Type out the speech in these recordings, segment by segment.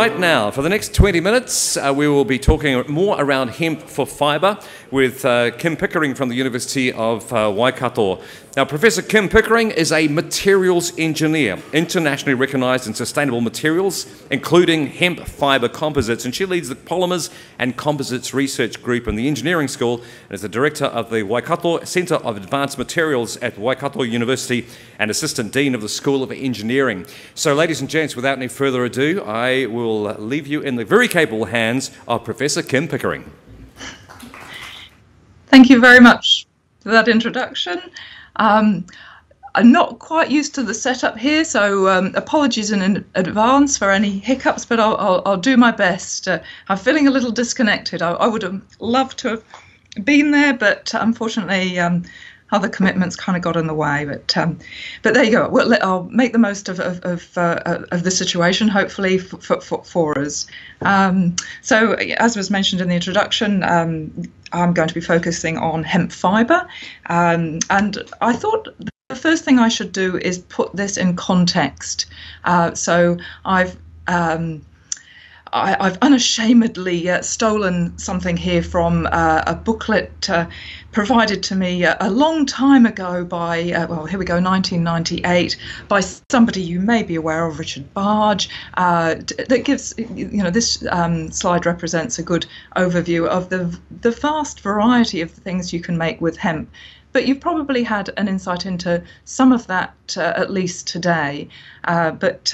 Right now, for the next 20 minutes, we will be talking more around hemp for fibre with Kim Pickering from the University of Waikato. Now, Professor Kim Pickering is a materials engineer, internationally recognised in sustainable materials, including hemp fibre composites, and she leads the Polymers and Composites Research Group in the Engineering School and is the director of the Waikato Centre of Advanced Materials at Waikato University and Assistant Dean of the School of Engineering. So, ladies and gents, without any further ado, I will leave you in the very capable hands of Professor Kim Pickering. Thank you very much for that introduction. I'm not quite used to the setup here, so apologies in advance for any hiccups, but I'll do my best. I'm feeling a little disconnected. I would have loved to have been there, but unfortunately other commitments kind of got in the way. But there you go. Well, I'll make the most of the situation, hopefully for us. So, as was mentioned in the introduction, I'm going to be focusing on hemp fibre, and I thought the first thing I should do is put this in context. So I've unashamedly stolen something here from a booklet provided to me a long time ago by, well, here we go, 1998, by somebody you may be aware of, Richard Barge, that gives, this slide represents a good overview of the vast variety of things you can make with hemp. But you've probably had an insight into some of that, at least today. But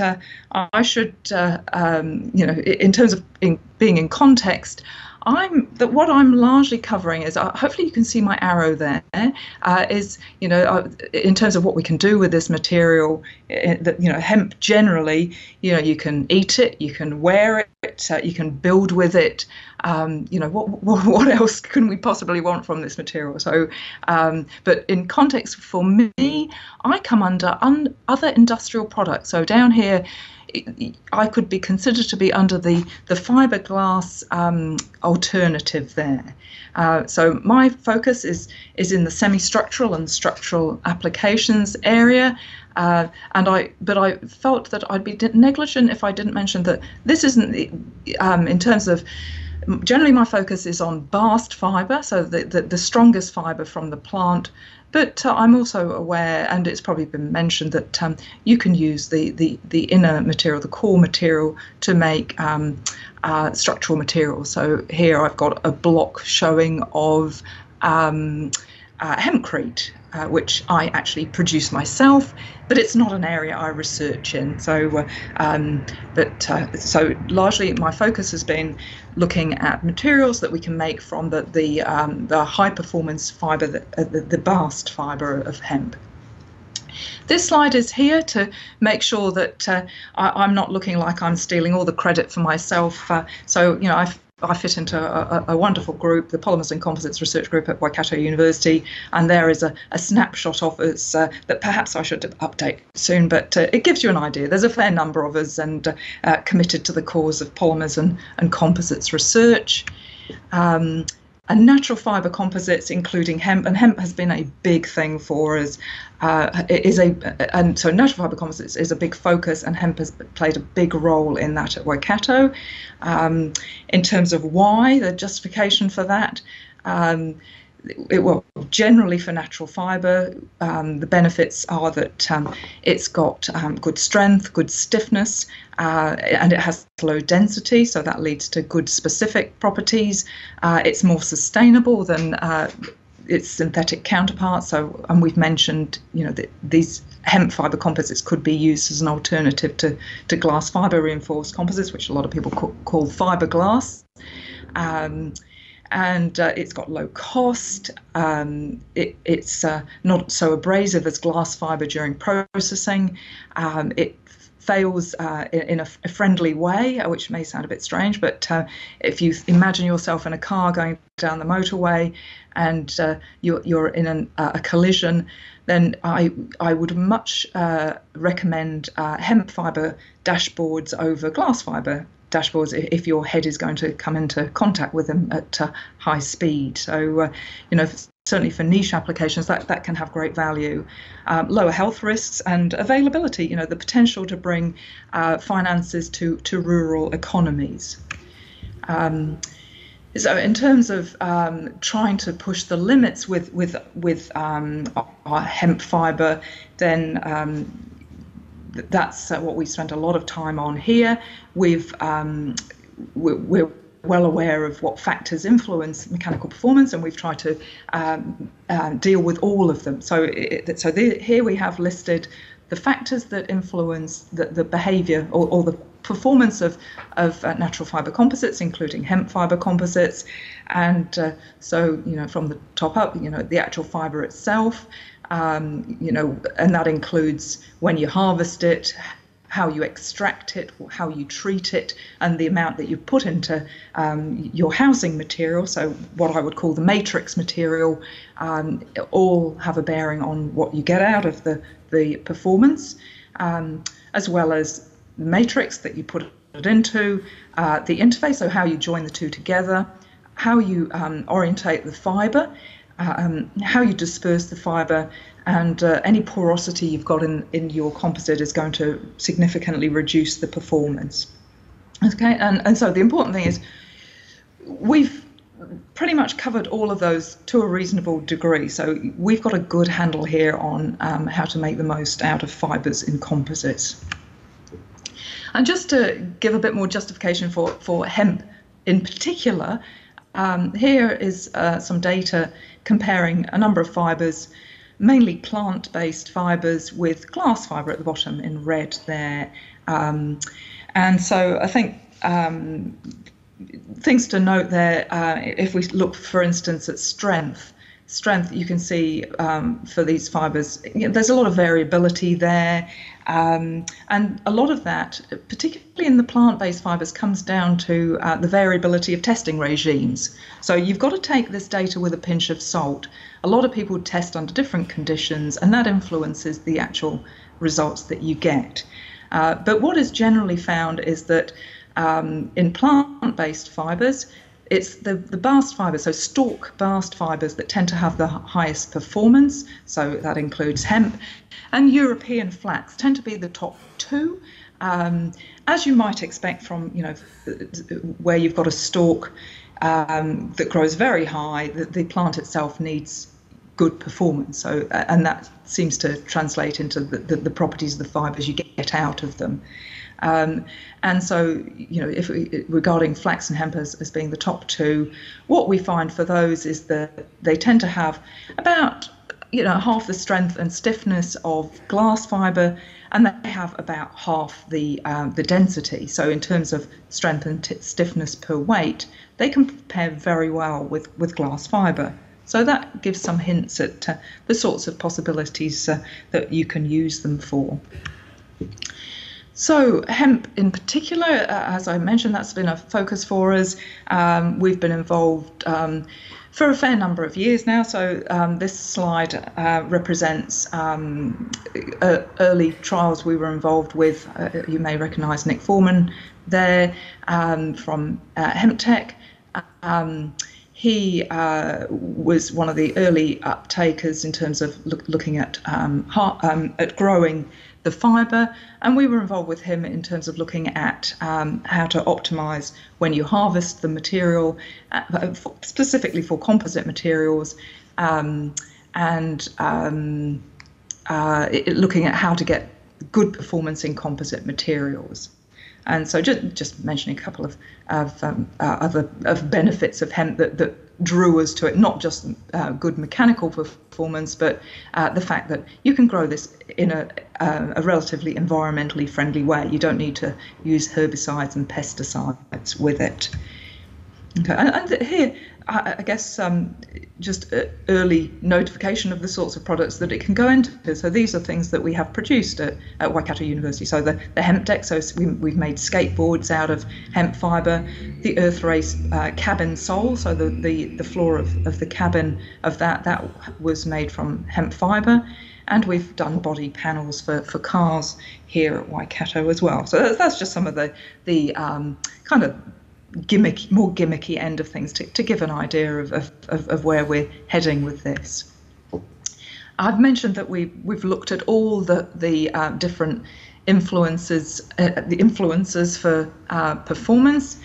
I should, in terms of being in context, what I'm largely covering is, hopefully you can see my arrow there, is, in terms of what we can do with this material, hemp generally, you can eat it, you can wear it, you can build with it. What else can we possibly want from this material? So, but in context for me, I come under other industrial products. So down here, I could be considered to be under the fiberglass alternative there. So my focus is in the semi-structural and structural applications area. But I felt that I'd be negligent if I didn't mention that this isn't, in terms of, generally my focus is on bast fibre, so the strongest fibre from the plant. But I'm also aware, and it's probably been mentioned, that you can use the inner material, the core material, to make structural materials. So here I've got a block showing of hempcrete, which I actually produce myself, but it's not an area I research in. So, so largely my focus has been looking at materials that we can make from the high performance fibre, the bast fibre of hemp. This slide is here to make sure that I'm not looking like I'm stealing all the credit for myself. So, I fit into a wonderful group, the Polymers and Composites Research Group at Waikato University, and there is a snapshot of us that perhaps I should update soon, but it gives you an idea. There's a fair number of us and committed to the cause of polymers and composites research. And natural fibre composites, including hemp, and hemp has been a big thing for us. And so natural fibre composites is a big focus, and hemp has played a big role in that at Waikato. In terms of why, the justification for that, generally for natural fibre, the benefits are that it's got good strength, good stiffness, and it has low density, so that leads to good specific properties. It's more sustainable than its synthetic counterparts. So, and we've mentioned, that these hemp fibre composites could be used as an alternative to glass fibre reinforced composites, which a lot of people call fiberglass. And it's got low cost. It's not so abrasive as glass fibre during processing. It fails in a friendly way, which may sound a bit strange, but if you imagine yourself in a car going down the motorway and you're in a collision, then I would much recommend hemp fibre dashboards over glass fibre dashboards if your head is going to come into contact with them at high speed. So, certainly for niche applications, that can have great value. Lower health risks and availability, the potential to bring finances to rural economies. So in terms of trying to push the limits with our hemp fibre, then that's what we spent a lot of time on here. We're well aware of what factors influence mechanical performance, and we've tried to deal with all of them. So here we have listed the factors that influence the behaviour or the performance of natural fibre composites, including hemp fibre composites. And so, from the top up, the actual fibre itself, and that includes when you harvest it, how you extract it, how you treat it, and the amount that you put into your housing material, so what I would call the matrix material, all have a bearing on what you get out of the performance, as well as the matrix that you put it into, the interface, so how you join the two together, how you orientate the fibre, how you disperse the fibre, and any porosity you've got in your composite is going to significantly reduce the performance. Okay, and so the important thing is we've pretty much covered all of those to a reasonable degree. So we've got a good handle here on how to make the most out of fibres in composites. And just to give a bit more justification for hemp in particular, here is some data comparing a number of fibres, mainly plant-based fibres with glass fibre at the bottom in red there. And so I think things to note there, if we look, for instance, at strength, you can see for these fibres, there's a lot of variability there. And a lot of that, particularly in the plant-based fibres, comes down to the variability of testing regimes. So you've got to take this data with a pinch of salt. A lot of people test under different conditions, and that influences the actual results that you get. But what is generally found is that in plant-based fibres, it's the bast fibres, so stalk bast fibres, that tend to have the highest performance. So that includes hemp, and European flax tend to be the top two, as you might expect from where you've got a stalk that grows very high. The plant itself needs good performance, so and that seems to translate into the properties of the fibres you get out of them. And so, if regarding flax and hemp as being the top two, what we find for those is that they tend to have about half the strength and stiffness of glass fibre, and they have about half the density. So in terms of strength and stiffness per weight, they compare very well with glass fibre. So that gives some hints at the sorts of possibilities that you can use them for. So hemp in particular, as I mentioned, that's been a focus for us. We've been involved for a fair number of years now. So this slide represents early trials we were involved with. You may recognise Nick Foreman there from Hemp Tech. He was one of the early uptakers in terms of looking at growing the fibre, and we were involved with him in terms of looking at how to optimise when you harvest the material, specifically for composite materials, and looking at how to get good performance in composite materials. And so just mentioning a couple of other benefits of hemp that drew us to it, not just good mechanical performance, but the fact that you can grow this in a relatively environmentally friendly way. You don't need to use herbicides and pesticides with it. Okay, and here, I guess just early notification of the sorts of products that it can go into. So these are things that we have produced at Waikato University. So the hemp deck, so we've made skateboards out of hemp fibre. The Earth Race cabin sole, so the floor of the cabin of that was made from hemp fibre. And we've done body panels for cars here at Waikato as well. So that's just some of the kind of more gimmicky end of things to give an idea of where we're heading with this. I've mentioned that we've looked at all the different influences, the influencers for performance.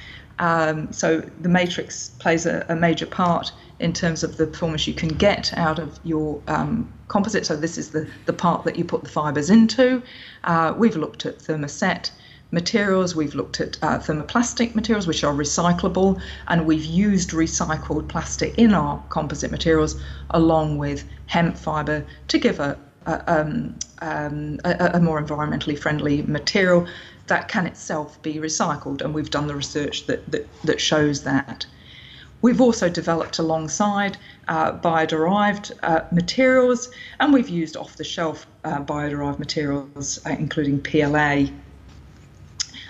So the matrix plays a major part in terms of the performance you can get out of your composite. So this is the part that you put the fibres into. We've looked at thermoset materials, we've looked at thermoplastic materials, which are recyclable, and we've used recycled plastic in our composite materials along with hemp fibre to give a more environmentally friendly material that can itself be recycled, and we've done the research that shows that. We've also developed alongside bio-derived materials, and we've used off-the-shelf bio-derived materials, including PLA.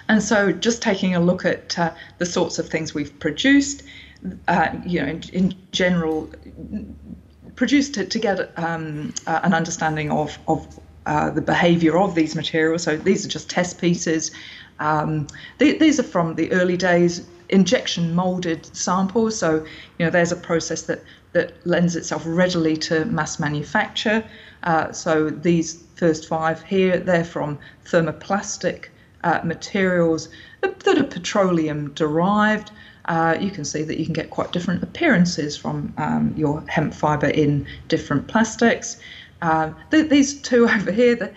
And so just taking a look at the sorts of things we've produced, in general, produced to get an understanding of the behaviour of these materials. So these are just test pieces. These are from the early days, injection moulded samples. So, there's a process that lends itself readily to mass manufacture. So these first 5 here, they're from thermoplastic materials that are petroleum derived. You can see that you can get quite different appearances from your hemp fibre in different plastics. These 2 over here,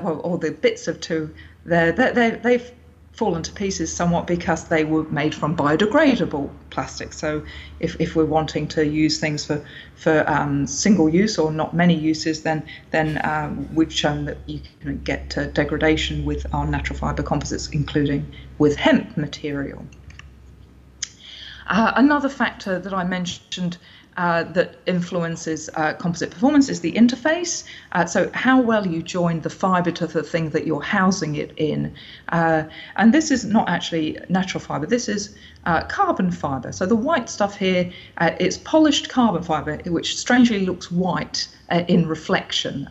or the bits of 2 there, they've fallen to pieces somewhat because they were made from biodegradable plastic. So if we're wanting to use things for single use or not many uses, then we've shown that you can get degradation with our natural fibre composites, including with hemp material. Another factor that I mentioned that influences composite performance is the interface. So how well you join the fibre to the thing that you're housing it in. And this is not actually natural fibre, this is carbon fibre. So the white stuff here, it's polished carbon fibre, which strangely looks white in reflection.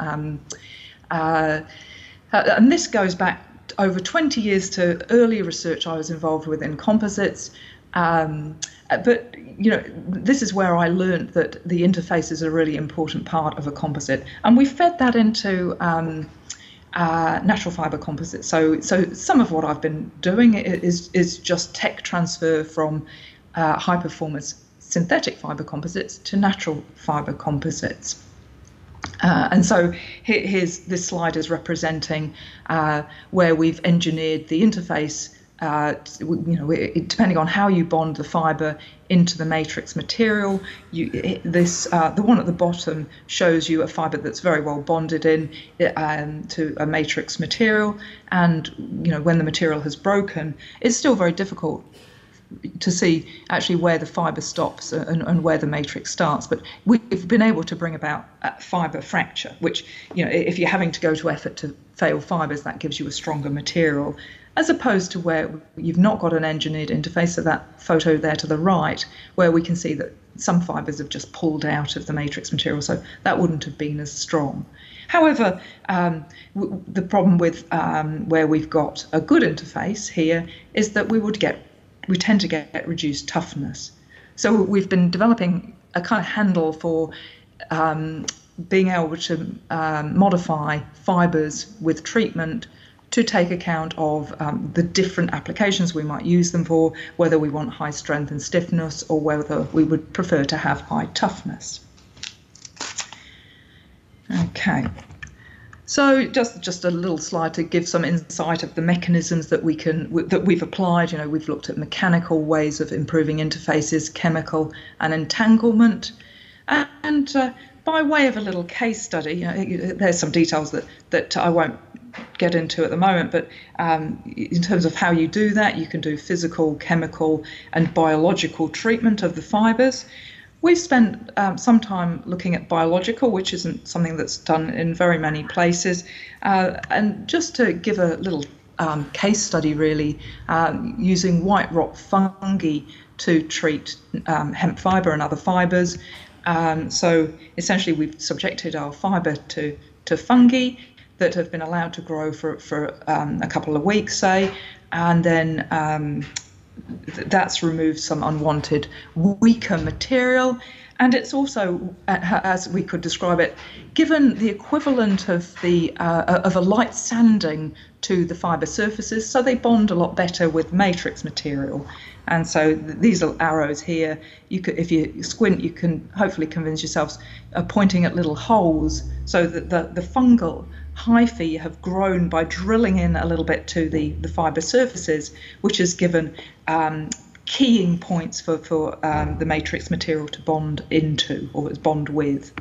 And this goes back over 20 years to early research I was involved with in composites. But this is where I learned that the interface is a really important part of a composite, and we fed that into natural fibre composites. So some of what I've been doing is just tech transfer from high performance synthetic fibre composites to natural fibre composites. And so here's this slide is representing where we've engineered the interface. Depending on how you bond the fibre into the matrix material, the one at the bottom shows you a fibre that's very well bonded in to a matrix material, and when the material has broken, it's still very difficult to see actually where the fibre stops and where the matrix starts. But we've been able to bring about fibre fracture, which, if you're having to go to effort to fail fibres, that gives you a stronger material, as opposed to where you've not got an engineered interface. So that photo there to the right, where we can see that some fibres have just pulled out of the matrix material, so that wouldn't have been as strong. However, the problem with where we've got a good interface here is that we tend to get reduced toughness. So we've been developing a kind of handle for being able to modify fibres with treatment to take account of the different applications we might use them for, whether we want high strength and stiffness or whether we would prefer to have high toughness. Okay. So just a little slide to give some insight of the mechanisms that we've applied. We've looked at mechanical ways of improving interfaces, chemical and entanglement, and by way of a little case study, there's some details that I won't get into at the moment, but in terms of how you do that, you can do physical, chemical and biological treatment of the fibres. We've spent some time looking at biological, which isn't something that's done in very many places. And just to give a little case study, really, using white rock fungi to treat hemp fibre and other fibres. So essentially, we've subjected our fibre to fungi that have been allowed to grow for a couple of weeks, say, and then that's removed some unwanted weaker material. And it's also, as we could describe it, given the equivalent of a light sanding to the fibre surfaces, so they bond a lot better with matrix material. And so these little arrows here, if you squint, you can hopefully convince yourselves pointing at little holes, so that the fungal hyphae have grown by drilling in a little bit to the fibre surfaces, which has given keying points for the matrix material to bond into, or bond with.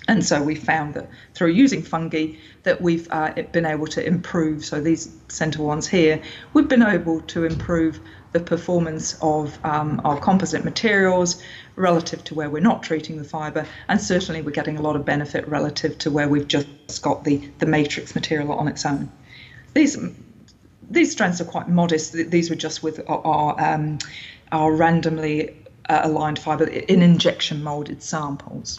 And so we found that through using fungi that we've been able to improve, so these centre ones here, we've been able to improve the performance of our composite materials relative to where we're not treating the fibre, and certainly we're getting a lot of benefit relative to where we've just got the matrix material on its own. These strands are quite modest. These were just with our randomly aligned fibre in injection moulded samples.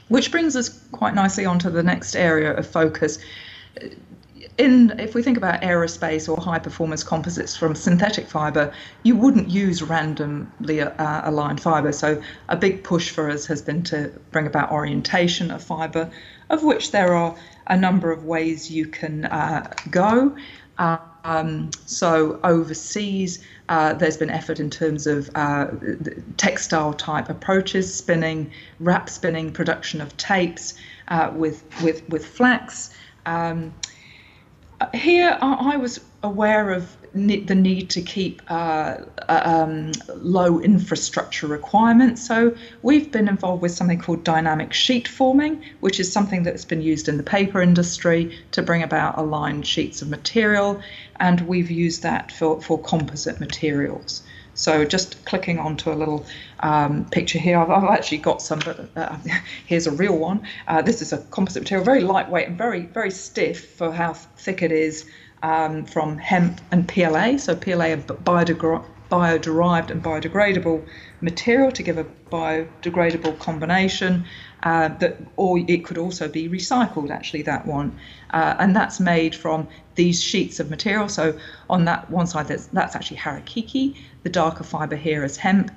Which brings us quite nicely onto the next area of focus. If we think about aerospace or high performance composites from synthetic fibre, you wouldn't use randomly aligned fibre. So a big push for us has been to bring about orientation of fibre, of which there are a number of ways you can go. So overseas, there's been effort in terms of textile type approaches, spinning, wrap spinning, production of tapes with flax. Here, I was aware of the need to keep low infrastructure requirements. So we've been involved with something called dynamic sheet forming, which is something that's been used in the paper industry to bring about aligned sheets of material. And we've used that for composite materials. So just clicking onto a little picture here, I've actually got some, but here's a real one. This is a composite material, very lightweight and very, very stiff for how thick it is, from hemp and PLA. So PLA, a bio-derived and biodegradable material to give a biodegradable combination, or it could also be recycled, actually, that one. And that's made from these sheets of material. So on that one side, that's actually harakiki. The darker fibre here is hemp.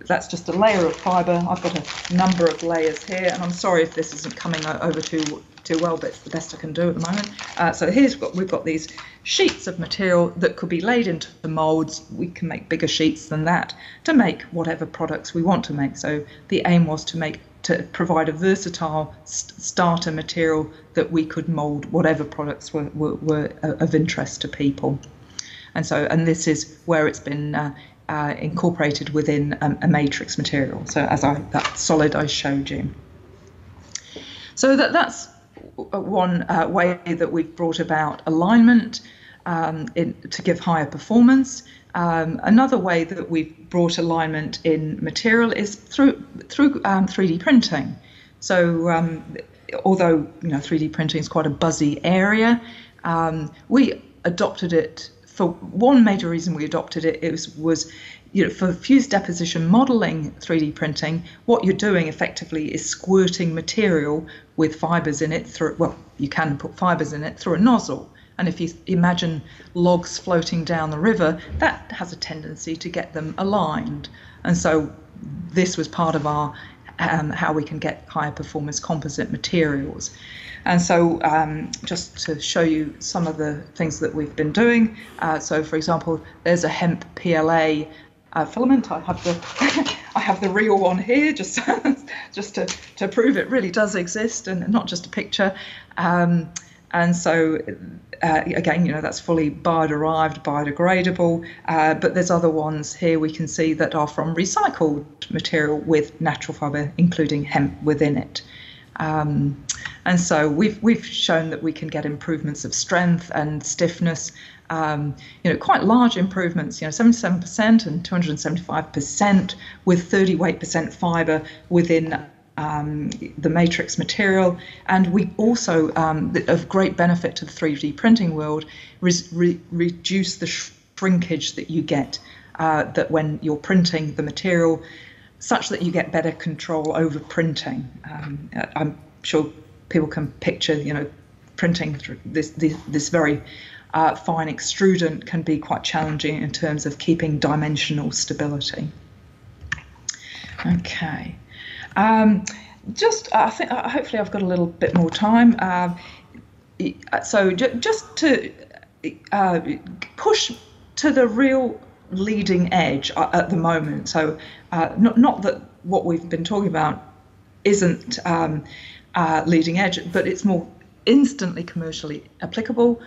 That's just a layer of fibre. I've got a number of layers here, and I'm sorry if this isn't coming over too well, but it's the best I can do at the moment. So we've got these sheets of material that could be laid into the moulds. We can make bigger sheets than that to make whatever products we want to make. So the aim was to provide a versatile starter material that we could mould whatever products were of interest to people. And this is where it's been incorporated within a matrix material. So that solid I showed you. So that's one way that we've brought about alignment to give higher performance. Another way that we've brought alignment in material is through 3D printing. So although 3D printing is quite a buzzy area, we adopted it for one major reason. We adopted it was for fused deposition modeling 3D printing, what you're doing effectively is squirting material with fibres in it you can put fibres in it through a nozzle. And if you imagine logs floating down the river, that has a tendency to get them aligned. And so this was part of our how we can get higher performance composite materials. And so just to show you some of the things that we've been doing. So for example, there's a hemp PLA filament. I have the real one here, just to prove it really does exist and not just a picture. And so again, that's fully bio-derived, biodegradable. But there's other ones here we can see that are from recycled material with natural fibre, including hemp within it. And so we've shown that we can get improvements of strength and stiffness. Quite large improvements, 77% and 275% with 38% fibre within the matrix material. And we also, of great benefit to the 3D printing world, reduce the shrinkage that you get that when you're printing the material, such that you get better control over printing. I'm sure people can picture, printing this very fine extrudant can be quite challenging in terms of keeping dimensional stability. Okay. I think hopefully I've got a little bit more time. So just to push to the real leading edge at the moment. So not that what we've been talking about isn't leading edge, but it's more instantly commercially applicable.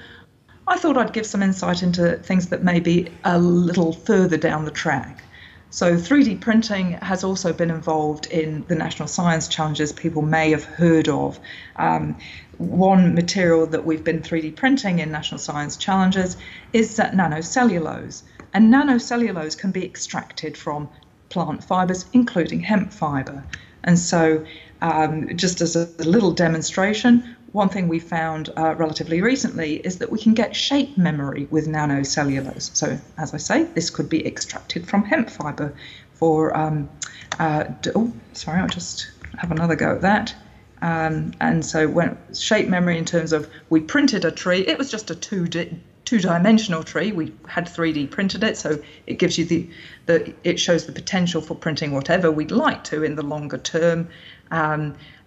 I thought I'd give some insight into things that may be a little further down the track. So 3D printing has also been involved in the National Science Challenges people may have heard of. One material that we've been 3D printing in National Science Challenges is nanocellulose. And nanocellulose can be extracted from plant fibres, including hemp fibre. And so just as a little demonstration, one thing we found relatively recently is that we can get shape memory with nanocellulose. So, as I say, this could be extracted from hemp fibre for, sorry, I'll just have another go at that. And so when shape memory in terms of we printed a tree, it was just a two-dimensional tree. We had 3D printed it, so it gives you it shows the potential for printing whatever we'd like to in the longer term.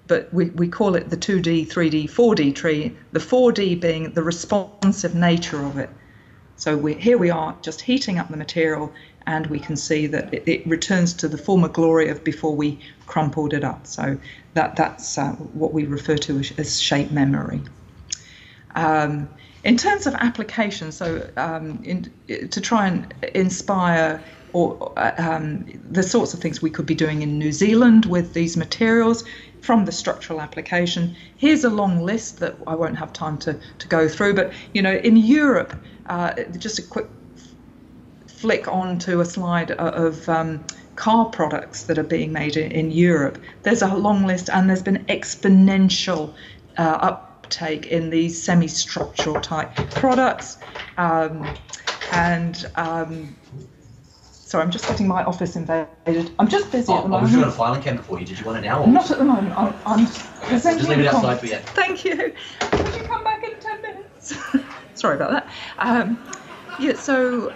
But we call it the 2D, 3D, 4D tree, the 4D being the responsive nature of it. So here we are just heating up the material, and we can see that it returns to the former glory of before we crumpled it up. So that's what we refer to as shape memory. In terms of application, so to try and inspire the sorts of things we could be doing in New Zealand with these materials from the structural application. Here's a long list that I won't have time to go through, but in Europe, just a quick flick onto a slide of car products that are being made in Europe. There's a long list, and there's been exponential uptake in these semi-structural type products, sorry, I'm just getting my office invaded. I'm just busy at the moment. I was doing a filing cabinet for you. Did you want it now? Or? Not at the moment. I'm presenting. Just leave it outside for you. Thank you. Would you come back in 10 minutes? Sorry about that. So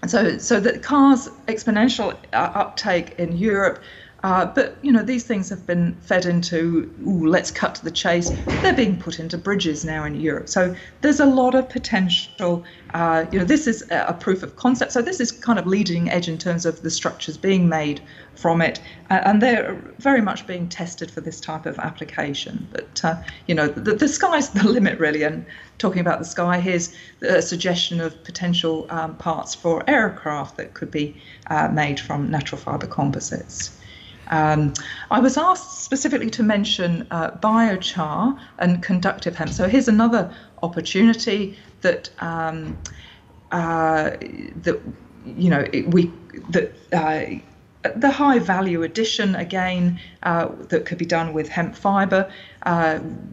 the cars exponential uptake in Europe. But these things have been fed into, let's cut to the chase. They're being put into bridges now in Europe. So there's a lot of potential. This is a proof of concept. So this is kind of leading edge in terms of the structures being made from it. And they're very much being tested for this type of application. But, the sky's the limit, really. And talking about the sky, here's a suggestion of potential parts for aircraft that could be made from natural fibre composites. I was asked specifically to mention biochar and conductive hemp. So here's another opportunity that the high value addition again that could be done with hemp fibre.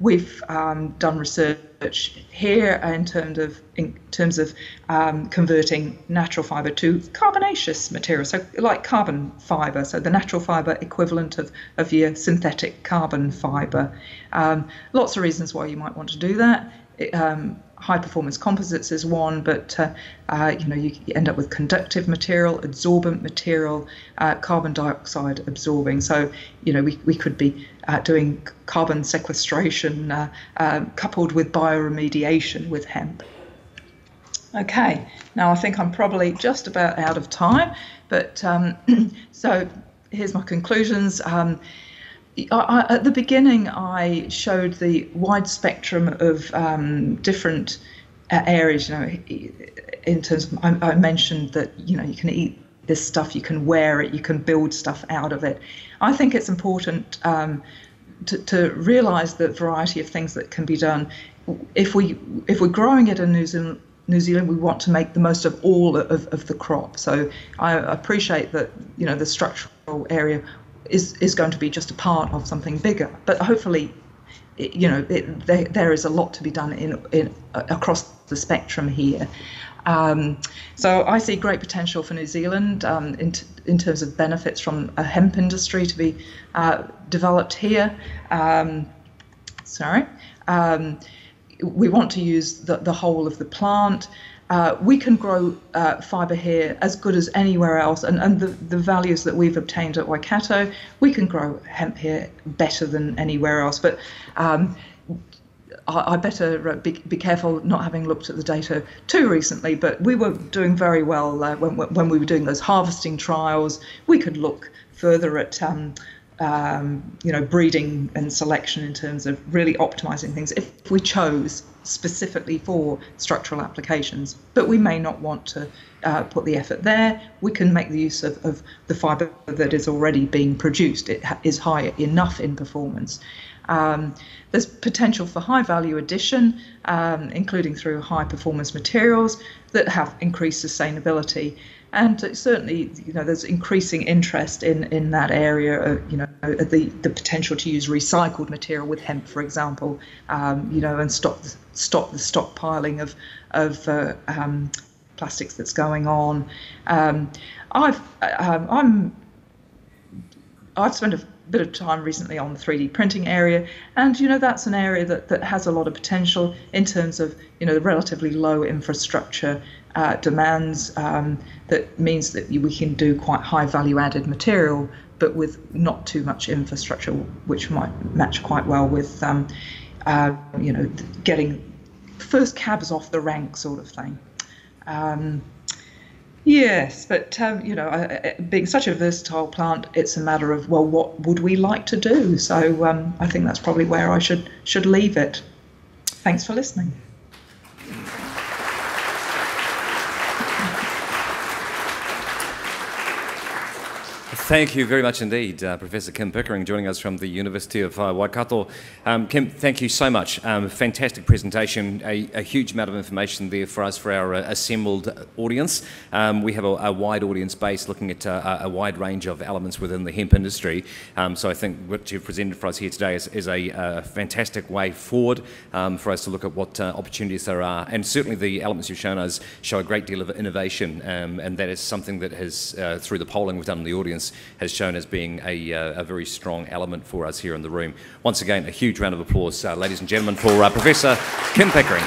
We've done research here in terms of converting natural fibre to carbonaceous material, so like carbon fibre, so the natural fibre equivalent of your synthetic carbon fibre. Lots of reasons why you might want to do that. High performance composites is one, but you end up with conductive material, absorbent material, carbon dioxide absorbing. So we could be doing carbon sequestration coupled with bioremediation with hemp. Okay, now I think I'm probably just about out of time, but so here's my conclusions. At the beginning, I showed the wide spectrum of different areas. In terms of, I mentioned that you can eat this stuff, you can wear it, you can build stuff out of it. I think it's important to realise the variety of things that can be done. If we're growing it in New Zealand, we want to make the most of all of the crop. So I appreciate that the structural area is going to be just a part of something bigger, but hopefully, there is a lot to be done in across the spectrum here. So I see great potential for New Zealand in terms of benefits from a hemp industry to be developed here. we want to use the whole of the plant. We can grow fibre here as good as anywhere else, and the values that we've obtained at Waikato, we can grow hemp here better than anywhere else. But I better be careful not having looked at the data too recently, but we were doing very well when we were doing those harvesting trials. We could look further at breeding and selection in terms of really optimizing things if we chose specifically for structural applications. But we may not want to put the effort there. We can make the use of the fibre that is already being produced. It is high enough in performance. There's potential for high value addition, including through high performance materials that have increased sustainability. And certainly, there's increasing interest in that area. The potential to use recycled material with hemp, for example, and stop the stockpiling of plastics that's going on. I've spent a bit of time recently on the 3D printing area, and that's an area that has a lot of potential in terms of the relatively low infrastructure demands. That means that we can do quite high value added material, but with not too much infrastructure, which might match quite well with getting first cabs off the rank sort of thing. Yes, but being such a versatile plant, it's a matter of, well, what would we like to do? So I think that's probably where I should leave it. Thanks for listening. Thank you very much indeed, Professor Kim Pickering, joining us from the University of Waikato. Kim, thank you so much. Fantastic presentation, a huge amount of information there for us, for our assembled audience. We have a wide audience base looking at a wide range of elements within the hemp industry. So I think what you've presented for us here today is a fantastic way forward for us to look at what opportunities there are. And certainly the elements you've shown us show a great deal of innovation, and that is something that has, through the polling we've done in the audience, has shown as being a very strong element for us here in the room. Once again, a huge round of applause, ladies and gentlemen, for Professor Kim Pickering.